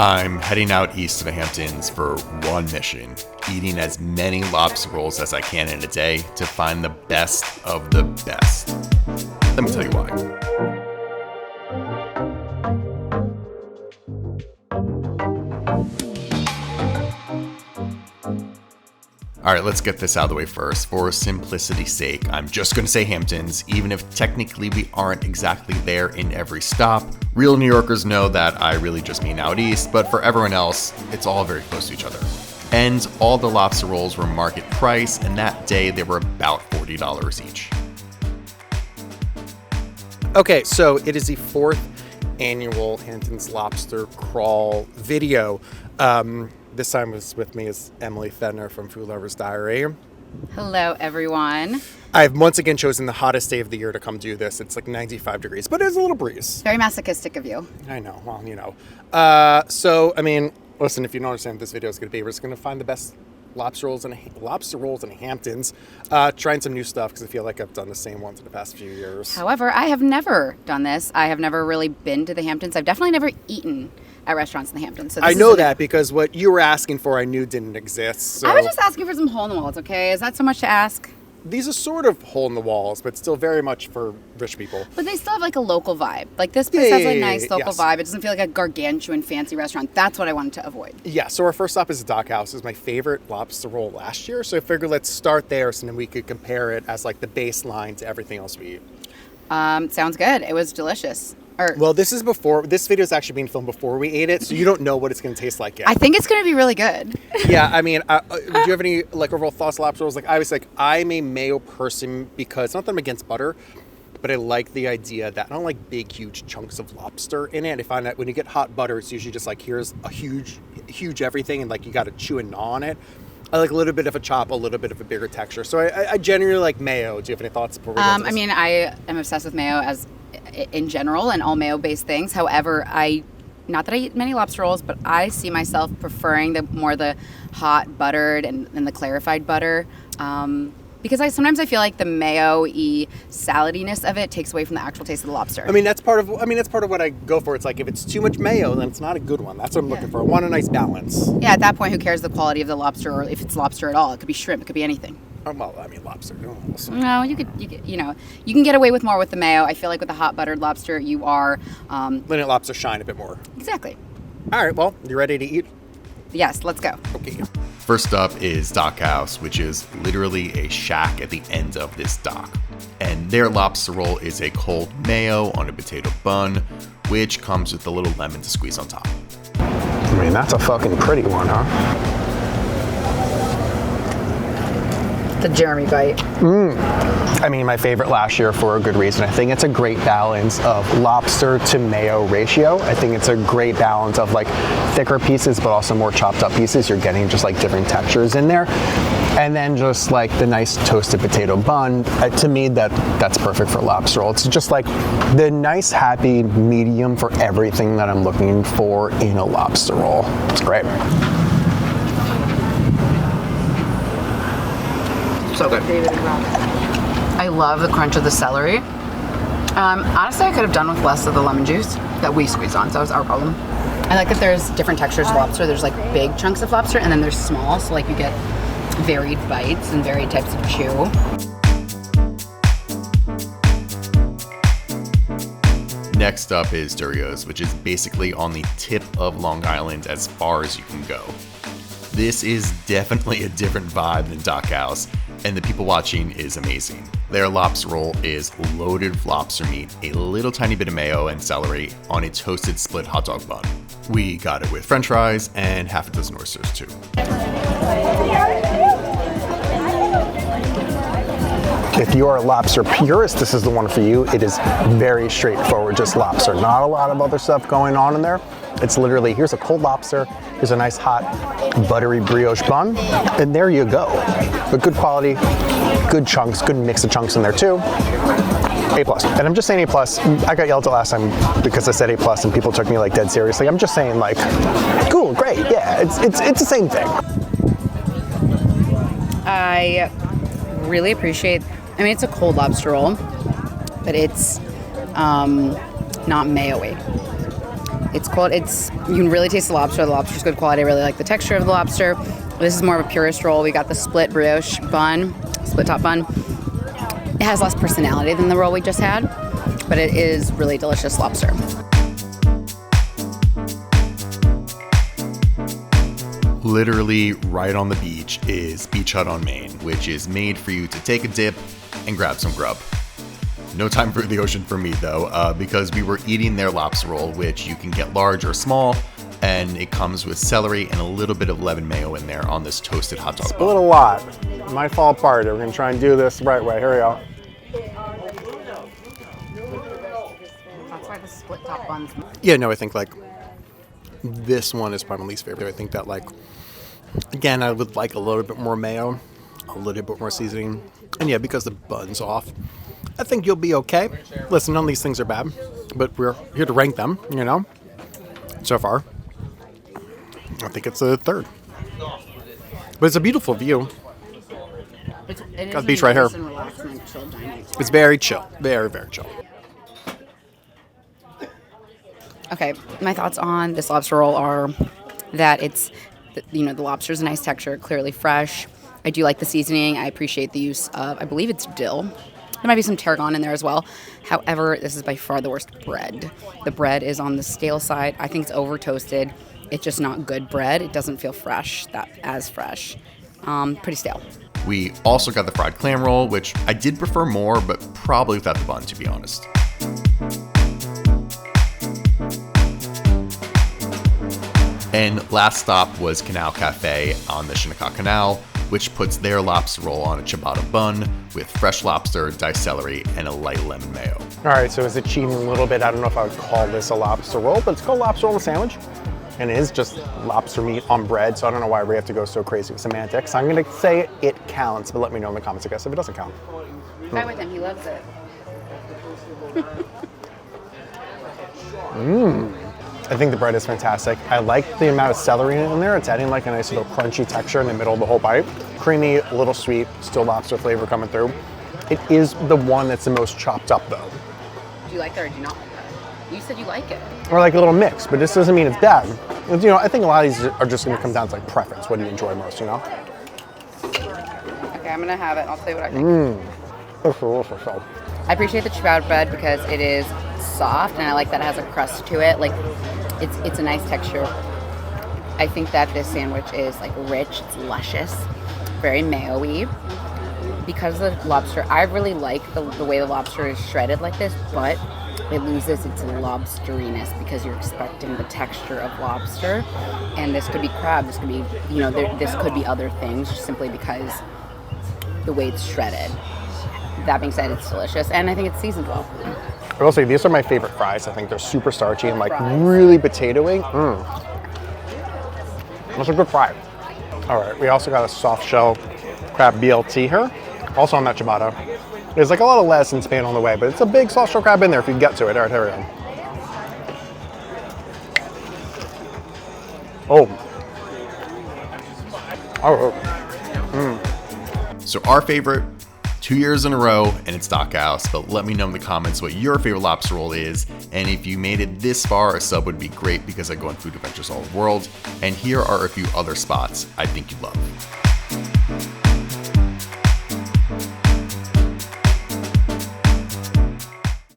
I'm heading out east to the Hamptons for one mission, eating as many lobster rolls as I can in a day to find the best of the best. Let me tell you why. All right, let's get this out of the way first. For simplicity's sake, I'm just going to say Hamptons, even if technically we aren't exactly there in every stop. Real New Yorkers know that I really just mean out east, but for everyone else, it's all very close to each other. And all the lobster rolls were market price, and that day they were about $40 each. Okay, so it is the 4th annual Hamptons Lobster Crawl video. This time with me is Emily Fedner from Food Lovers Diary. Hello, everyone. I've once again chosen the hottest day of the year to come do this. It's like 95 degrees, but there's a little breeze. Very masochistic of you. I know, well, you know. Listen, if you don't understand what this video is going to be, we're just going to find the best lobster rolls in Hamptons, trying some new stuff because I feel like I've done the same ones in the past few years. However, I have never done this. I have never really been to the Hamptons. I've definitely never eaten at restaurants in the Hamptons. So I know that because what you were asking for I knew didn't exist. So. I was just asking for some hole-in-the-walls, okay? Is that so much to ask? These are sort of hole-in-the-walls, but still very much for rich people. But they still have like a local vibe. Like this place has a nice local vibe. It doesn't feel like a gargantuan fancy restaurant. That's what I wanted to avoid. Yeah, so our first stop is the Dock House. It was my favorite lobster roll last year. So I figured let's start there so then we could compare it as like the baseline to everything else we eat. Sounds good. It was delicious. Well, this video is actually being filmed before we ate it, so you don't know what it's going to taste like yet. I think it's going to be really good. Yeah, I mean, do you have any like overall thoughts on lobster rolls? I'm a mayo person because, not that I'm against butter, but I like the idea that I don't like big, huge chunks of lobster in it. I find that when you get hot butter, it's usually just like, here's a huge everything, and like you got to chew and gnaw on it. I like a little bit of a chop, a little bit of a bigger texture. So I genuinely like mayo. Do you have any thoughts before we get to this? I mean, I am obsessed with mayo in general and all mayo-based things. However, not that I eat many lobster rolls, but I see myself preferring the hot buttered and the clarified butter. Because sometimes I feel like the mayo-y saladiness of it takes away from the actual taste of the lobster. I mean, that's part of what I go for. It's like if it's too much mayo, then it's not a good one. That's what I'm looking for. I want a nice balance. Yeah, at that point, who cares the quality of the lobster or if it's lobster at all? It could be shrimp. It could be anything. Well, I mean, lobster. No, you can get away with more with the mayo. I feel like with the hot buttered lobster, you are letting lobster shine a bit more. Exactly. All right. Well, you ready to eat? Yes. Let's go. Okay. First up is Dock House, which is literally a shack at the end of this dock. And their lobster roll is a cold mayo on a potato bun, which comes with a little lemon to squeeze on top. I mean, that's a fucking pretty one, huh? The Jeremy bite. I mean, my favorite last year for a good reason. I think it's a great balance of lobster to mayo ratio. I think it's a great balance of like thicker pieces, but also more chopped up pieces. You're getting just like different textures in there. And then just like the nice toasted potato bun. To me, that's perfect for lobster roll. It's just like the nice, happy medium for everything that I'm looking for in a lobster roll. It's great. So good. I love the crunch of the celery. Honestly, I could have done with less of the lemon juice that we squeeze on, so that was our problem. I like that there's different textures of lobster. There's like big chunks of lobster, and then there's small, so like you get varied bites and varied types of chew. Next up is Dorios, which is basically on the tip of Long Island as far as you can go. This is definitely a different vibe than Dock House, and the people watching is amazing. Their lobster roll is loaded with lobster meat, a little tiny bit of mayo and celery on a toasted split hot dog bun. We got it with french fries and half a dozen oysters too. If you are a lobster purist, this is the one for you. It is very straightforward, just lobster. Not a lot of other stuff going on in there. It's literally, here's a cold lobster, here's a nice hot buttery brioche bun, and there you go. But good quality, good chunks, good mix of chunks in there too. A+. And I'm just saying A+. I got yelled at last time because I said A+ and people took me like dead seriously. I'm just saying like, cool, great, yeah, it's the same thing. I really appreciate, I mean, it's a cold lobster roll, but it's not mayo-y. It's you can really taste the lobster. The lobster's good quality. I really like the texture of the lobster. This is more of a purist roll. We got the split brioche bun, split top bun. It has less personality than the roll we just had, but it is really delicious lobster. Literally right on the beach is Beach Hut on Main, which is made for you to take a dip and grab some grub. No time for the ocean for me though, because we were eating their lobster roll, which you can get large or small, and it comes with celery and a little bit of lemon mayo in there on this toasted hot dog bun. Split a lot. It might fall apart. We're gonna try and do this the right way. Here we go. That's why the split top buns. Yeah, no, I think like this one is probably my least favorite. I think that like, again, I would like a little bit more mayo, a little bit more seasoning. And yeah, because the bun's off, I think you'll be okay. Listen, none of these things are bad, but we're here to rank them, you know? So far, I think it's a third. But it's a beautiful view. Got the beach right here. It's very chill. Very, very chill. Okay, my thoughts on this lobster roll are that it's, the lobster's a nice texture, clearly fresh. I do like the seasoning. I appreciate the use of, I believe it's dill. There might be some tarragon in there as well. However, this is by far the worst bread. The bread is on the stale side. I think it's over toasted. It's just not good bread. It doesn't feel fresh, as fresh. Pretty stale. We also got the fried clam roll, which I did prefer more, but probably without the bun, to be honest. And last stop was Canal Cafe on the Shinnecock Canal, which puts their lobster roll on a ciabatta bun with fresh lobster, diced celery, and a light lemon mayo. All right, so is it cheating a little bit? I don't know if I would call this a lobster roll, but it's called lobster roll and sandwich. And it is just lobster meat on bread, so I don't know why we have to go so crazy with semantics. I'm gonna say it counts, but let me know in the comments, I guess, if it doesn't count. Try with him, he loves it. I think the bread is fantastic. I like the amount of celery in there. It's adding like a nice little crunchy texture in the middle of the whole bite. Creamy, a little sweet, still lobster flavor coming through. It is the one that's the most chopped up though. Do you like that or do you not like that? You said you like it. Or like a little mix, but this doesn't mean it's bad. It's, I think a lot of these are just gonna come down to like preference. What do you enjoy most, Okay, I'm gonna have it. I'll tell you what I think. I appreciate the ciabatta bread because it is soft and I like that it has a crust to it. Like it's a nice texture. I think that this sandwich is like rich, it's luscious, very mayo-y. Because of the lobster, I really like the way the lobster is shredded like this, but it loses its lobsteriness because you're expecting the texture of lobster. And this could be crab, this could be, this could be other things just simply because the way it's shredded. That being said, it's delicious, and I think it's seasoned well. I will say, these are my favorite fries. I think they're super starchy and like really potatoey. That's a good fry. All right, we also got a soft shell crab BLT here, also on that ciabatta. There's like a lot of lettuce and span on the way, but it's a big soft shell crab in there if you can get to it. All right, here we go. So our favorite, 2 years in a row, and it's Dockhouse, but let me know in the comments what your favorite lobster roll is, and if you made it this far, a sub would be great because I go on food adventures all over the world, and here are a few other spots I think you'd love.